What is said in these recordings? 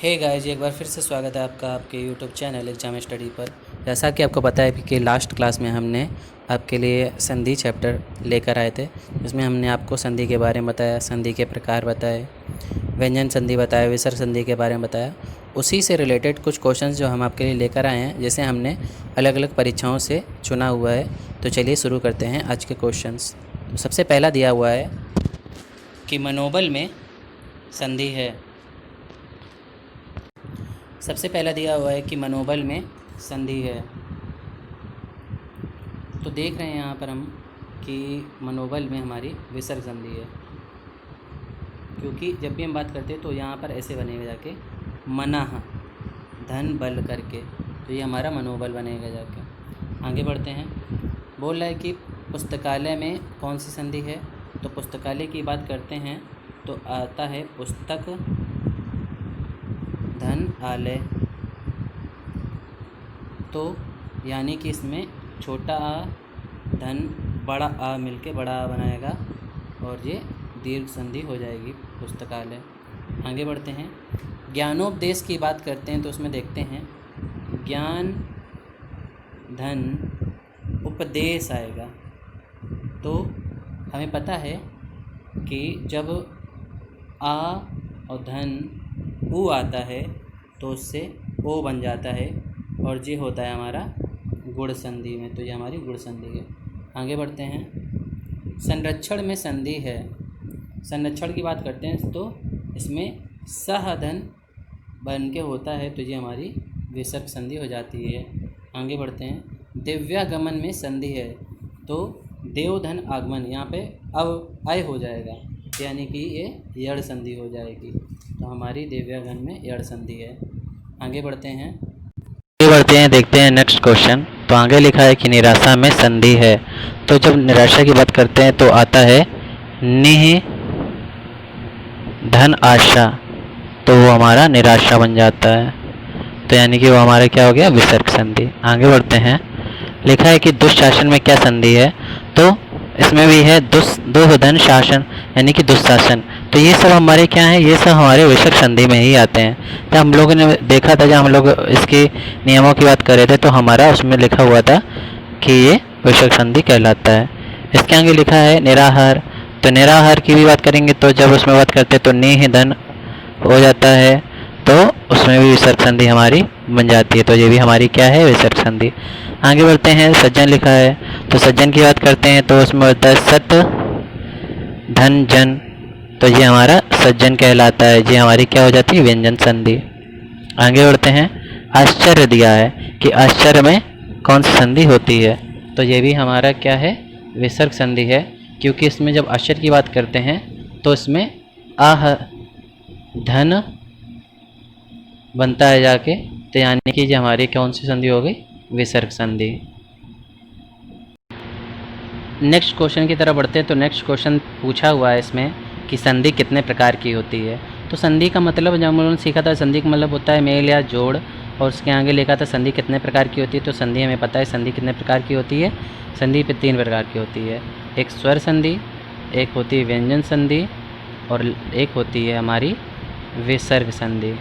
Hey guys, एक बार फिर से स्वागत है आपका आपके यूट्यूब चैनल एग्जाम स्टडी पर। जैसा कि आपको पता है कि लास्ट क्लास में हमने आपके लिए संधि चैप्टर लेकर आए थे, जिसमें हमने आपको संधि के बारे में बताया, संधि के प्रकार बताए, व्यंजन संधि बताया, विसर्ग संधि के बारे में बताया। उसी से रिलेटेड कुछ क्वेश्चंस जो हम आपके लिए लेकर आए हैं, जैसे हमने अलग अलग परीक्षाओं से चुना हुआ है। तो चलिए शुरू करते हैं आज के क्वेश्चंस। तो सबसे पहला दिया हुआ है कि मनोबल में संधि है। सबसे पहला दिया हुआ है कि मनोबल में संधि है। तो देख रहे हैं यहाँ पर हम कि मनोबल में हमारी विसर्ग संधि है, क्योंकि जब भी हम बात करते हैं तो यहाँ पर ऐसे बनेगा जाके मनः धन बल करके, तो ये हमारा मनोबल बनेगा जाके। आगे बढ़ते हैं। बोल रहा है कि पुस्तकालय में कौन सी संधि है। तो पुस्तकालय की बात करते हैं तो आता है पुस्तक धन आलय। तो यानी कि इसमें छोटा आ धन बड़ा आ मिलके बड़ा आ बनाएगा और ये दीर्घ संधि हो जाएगी पुस्तकालय। आगे बढ़ते हैं। ज्ञानोपदेश की बात करते हैं तो उसमें देखते हैं ज्ञान धन उपदेश आएगा। तो हमें पता है कि जब आ और धन ऊ आता है तो उससे ओ बन जाता है और ये होता है हमारा गुण संधि में। तो ये हमारी गुण संधि है। आगे बढ़ते हैं। संरक्षण में संधि है। संरक्षण की बात करते हैं तो इसमें सह धन बन के होता है, तो ये हमारी विसर्ग संधि हो जाती है। आगे बढ़ते हैं। दिव्यागमन में संधि है। तो देवधन आगमन, यहाँ पे अब अय हो जाएगा, यानी कि ये यड़ संधि हो जाएगी। तो हमारी दिव्यागमन में यड़ संधि है। आगे बढ़ते हैं। देखते हैं नेक्स्ट क्वेश्चन। तो आगे लिखा है कि निराशा में संधि है। तो जब निराशा की बात करते हैं तो आता है निह धन आशा, तो वो हमारा निराशा बन जाता है। तो यानी कि वो हमारा क्या हो गया, विसर्ग संधि। आगे बढ़ते हैं। लिखा है कि दुष्शासन में क्या संधि है। तो इसमें भी है दुर्धन शासन, यानी कि दुशासन। तो ये सब हमारे क्या हैं, ये सब हमारे विसर्ग संधि में ही आते हैं। जब हम लोगों ने देखा था, जब हम लोग इसके नियमों की बात कर रहे थे, तो हमारा उसमें लिखा हुआ था कि ये विसर्ग संधि कहलाता है। इसके आगे लिखा है निराहार। तो निराहार की भी बात करेंगे तो जब उसमें बात करते हैं तो निह धन हो जाता है, तो उसमें भी विसर्ग संधि हमारी बन जाती है। तो ये भी हमारी क्या है, विसर्ग संधि। आगे बढ़ते हैं। सज्जन लिखा है। तो सज्जन की बात करते हैं तो उसमें होता है सत धन जन, तो ये हमारा सज्जन कहलाता है। ये हमारी क्या हो जाती है, व्यंजन संधि। आगे बढ़ते हैं। आश्चर्य दिया है कि आश्चर्य में कौन सी संधि होती है। तो ये भी हमारा क्या है, विसर्ग संधि है, क्योंकि इसमें जब आश्चर्य की बात करते हैं तो इसमें आह धन बनता है जाके, तो यानी कि ये हमारी कौन सी संधि हो गई, विसर्ग संधि। नेक्स्ट क्वेश्चन की तरफ बढ़ते हैं। तो नेक्स्ट क्वेश्चन पूछा हुआ है इसमें कि संधि कितने प्रकार की होती है। तो संधि का मतलब जब हम लोगों ने सीखा था, संधि का मतलब होता है मेल या जोड़, और उसके आगे लिखा था संधि कितने प्रकार की होती है। तो संधि हमें पता है संधि कितने प्रकार की होती है। संधि पे 3 प्रकार की होती है। एक स्वर संधि, एक होती है व्यंजन संधि, और एक होती है हमारी विसर्ग संधि।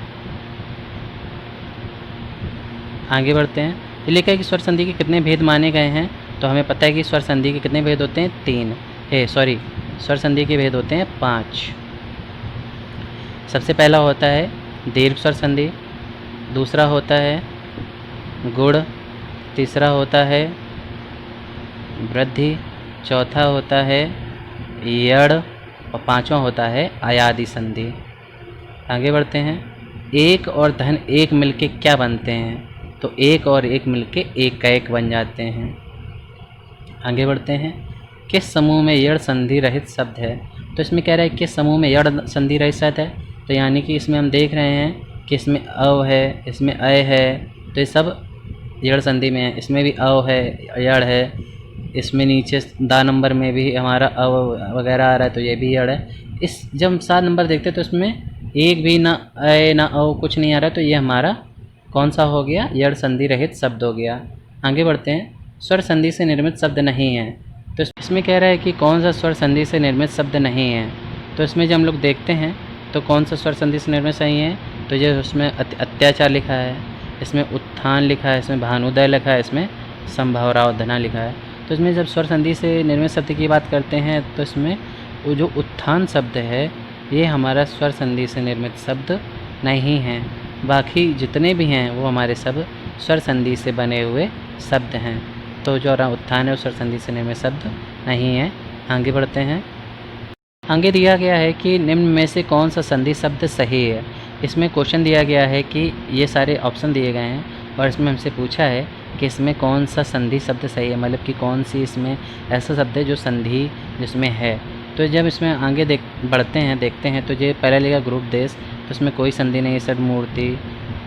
आगे बढ़ते हैं। ये लिखा है कि स्वर संधि के कितने भेद माने गए हैं। तो हमें पता है कि स्वर संधि के कितने भेद होते हैं, 3 स्वर संधि के भेद होते हैं 5। सबसे पहला होता है दीर्घ स्वर संधि, दूसरा होता है गुण, तीसरा होता है वृद्धि, चौथा होता है यड़, और पांचवा होता है अयादि संधि। आगे बढ़ते हैं। एक और धन एक मिलके क्या बनते हैं। तो एक और एक मिलके एक का एक बन जाते हैं। आगे बढ़ते हैं। किस समूह में यड़ संधि रहित शब्द है। तो इसमें कह रहा है किस समूह में यड़ संधि रहित शब्द है। तो यानी कि इसमें हम देख रहे हैं कि इसमें अव है, इसमें अय है, तो ये सब यड़ संधि में है। इसमें भी अव है, यड़ है, इसमें नीचे दा नंबर में भी हमारा अव वगैरह आ रहा है, तो ये भी यड़ है। इस जब हम 7 नंबर देखते हैं तो इसमें एक भी ना अय ना अव कुछ नहीं आ रहा है, तो ये हमारा कौन सा हो गया, यड़ संधि रहित शब्द हो गया। आगे बढ़ते हैं। स्वर संधि से निर्मित शब्द नहीं है। तो इसमें कह रहा है कि कौन सा स्वर संधि से निर्मित शब्द नहीं है। तो इसमें जब हम लोग देखते हैं तो कौन सा स्वर संधि से निर्मित सही है, तो ये उसमें अत्याचार लिखा है, इसमें उत्थान लिखा है, इसमें भानुदय लिखा है, इसमें संभवरावधना लिखा है। तो इसमें जब स्वर संधि से निर्मित शब्द की बात करते हैं तो इसमें वो जो उत्थान शब्द है ये हमारा स्वर संधि से निर्मित शब्द नहीं है। बाकी जितने भी हैं वो हमारे सब स्वर संधि से बने हुए शब्द हैं। तो जो उत्थान है वो स्वर संधि से निर्मित शब्द नहीं है। आगे बढ़ते हैं। आगे दिया गया है कि निम्न में से कौन सा संधि शब्द सही है। इसमें क्वेश्चन दिया गया है कि ये सारे ऑप्शन दिए गए हैं और इसमें हमसे पूछा है कि इसमें कौन सा संधि शब्द सही है, मतलब कि कौन सी इसमें ऐसा शब्द है जो संधि जिसमें है। तो जब इसमें आगे बढ़ते हैं देखते हैं तो ये पहले लिखा ग्रुप देश, तो इसमें कोई संधि नहीं है। षड्मूर्ति,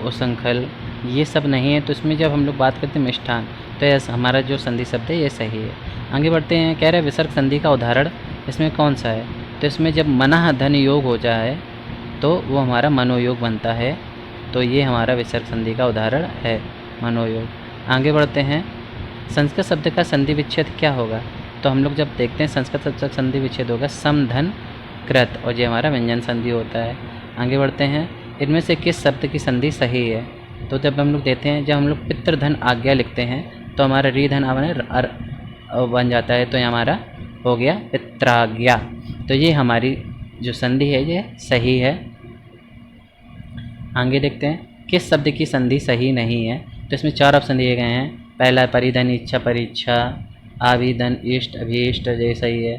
उशृंखल, ये सब नहीं है। तो इसमें जब हम लोग बात करते हैं मिष्ठान, तो यह हमारा जो संधि शब्द है ये सही है। आगे बढ़ते हैं। कह रहे हैं विसर्ग संधि का उदाहरण इसमें कौन सा है। तो इसमें जब मनः धन योग हो जाए तो वो हमारा मनोयोग बनता है। तो ये हमारा विसर्ग संधि का उदाहरण है, मनोयोग। आगे बढ़ते हैं। संस्कृत शब्द का संधि विच्छेद क्या होगा। तो हम लोग जब देखते हैं संस्कृत शब्द का संधि विच्छेद होगा सम धन कृत, और ये हमारा व्यंजन संधि होता है। आगे बढ़ते हैं। इनमें से किस शब्द की संधि सही है। तो जब हम लोग देते हैं, जब हम लोग पितृधन आज्ञा लिखते हैं तो हमारा रीधन बन जाता है, तो ये हमारा हो गया पित्राज्ञा। तो ये हमारी जो संधि है ये सही है। आगे देखते हैं किस शब्द की संधि सही नहीं है। तो इसमें 4 ऑप्शन दिए गए हैं। पहला परिधन, इच्छा, परीक्षा, आविधन, इष्ट, अभीष्ट, ये सही है।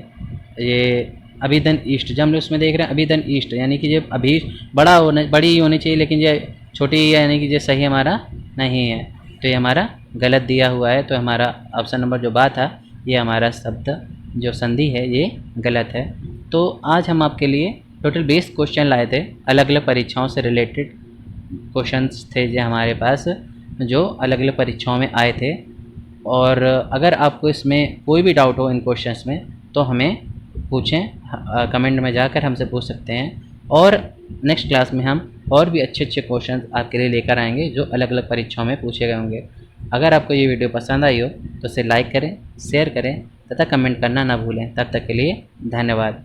ये अभिधन इष्ट, जब हम लोग उसमें देख रहे हैं अभिधन इष्ट, यानी कि ये बड़ी होनी चाहिए, लेकिन ये छोटी है, यानी कि ये सही हमारा नहीं है। तो ये हमारा गलत दिया हुआ है। तो हमारा ऑप्शन नंबर जो बात था ये हमारा शब्द जो संधि है ये गलत है। तो आज हम आपके लिए टोटल 20 क्वेश्चन लाए थे, अलग अलग परीक्षाओं से रिलेटेड क्वेश्चंस थे जो हमारे पास, जो अलग अलग परीक्षाओं में आए थे। और अगर आपको इसमें कोई भी डाउट हो इन क्वेश्चंस में तो हमें पूछें, कमेंट में जाकर हमसे पूछ सकते हैं। और नेक्स्ट क्लास में हम और भी अच्छे अच्छे क्वेश्चन आपके लिए लेकर आएंगे जो अलग अलग परीक्षाओं में पूछे गए होंगे। अगर आपको ये वीडियो पसंद आई हो तो इसे लाइक करें, शेयर करें तथा कमेंट करना ना भूलें। तब तक के लिए धन्यवाद।